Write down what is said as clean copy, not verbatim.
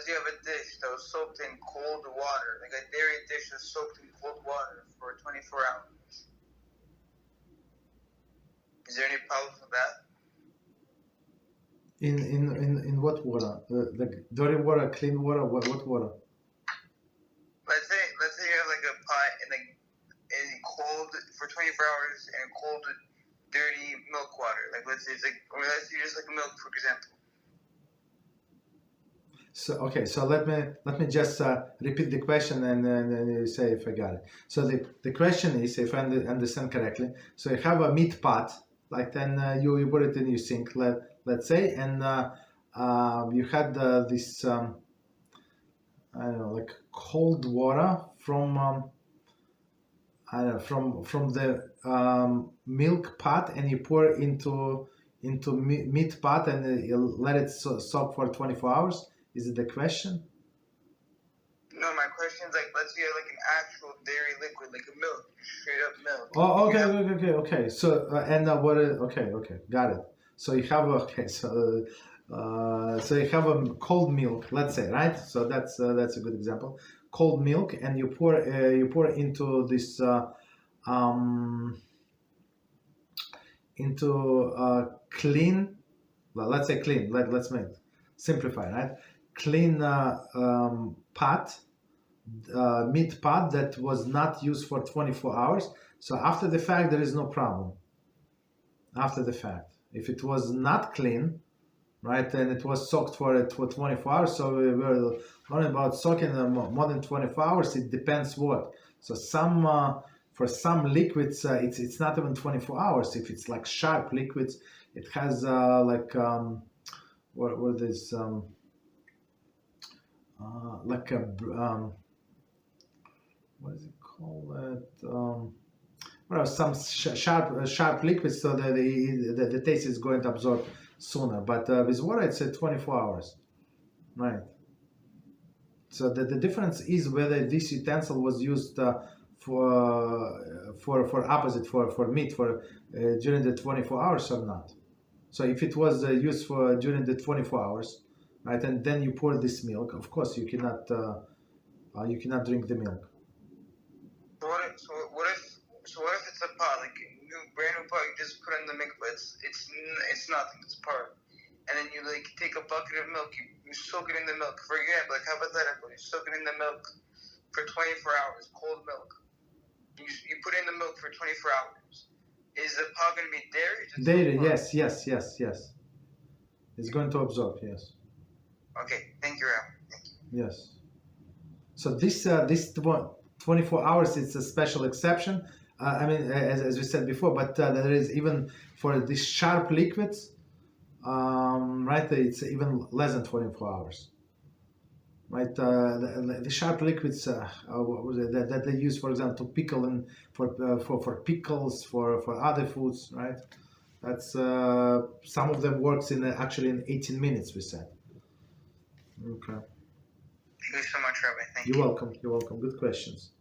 let's say you have a dish that was soaked in cold water, like a dairy dish that's soaked in cold water for 24 hours. Is there any problem with that? In what water? Like dirty water, clean water, what water? Let's say you have like a pot in cold for 24 hours and cold dirty milk water. Like let's say just like milk, for example. So okay, so let me just repeat the question and you say if I got it. So the question is, if I understand correctly, so you have a meat pot, like then you put it in your sink, let's say, and you had this I don't know, like cold water from from the milk pot, and you pour into meat pot and you let it soak for 24 hours. Is it the question? No, my question is like, let's say you have like an actual dairy liquid, like a milk, straight up milk. Oh, okay. So and what? Okay, got it. So you have so you have a cold milk, let's say, right? So that's a good example. Cold milk, and you pour into this clean. Well, let's say clean. Let's make it simplify, right? Clean pot, meat pot that was not used for 24 hours. So after the fact, there is no problem. After the fact, if it was not clean, right, and it was soaked for 24 hours, so we were learning about soaking more than 24 hours. It depends what. So for some liquids, it's not even 24 hours. If it's like sharp liquids, it has what is like a what is it called? Well, some sharp liquids, so that the taste is going to absorb sooner. But with water, it's 24 hours, right? So the difference is whether this utensil was used for opposite for meat during the 24 hours or not. So if it was used during the 24 hours, right, and then you pour this milk, of course you cannot drink the milk. So what if it's a pot, like a brand new pot, you just put in the milk, but it's nothing, it's part. And then you like take a bucket of milk, you soak it in the milk. For example, like hypothetical, you soak it in the milk for 24 hours, cold milk. You put in the milk for 24 hours. Is the pot going to be dairy? Dairy, yes. It's going to absorb, yes. Okay, thank you, Rabbi. Thank you. Yes. So this 24 hours, it's a special exception. I mean, as we said before, but there is even for these sharp liquids, right? It's even less than 24 hours. Right, the sharp liquids that they use, for example, to pickle and for pickles, for other foods, right? That's some of them works actually in 18 minutes. We said. Okay. Thank you so much, Rabbi. Thank you. You're welcome. Good questions.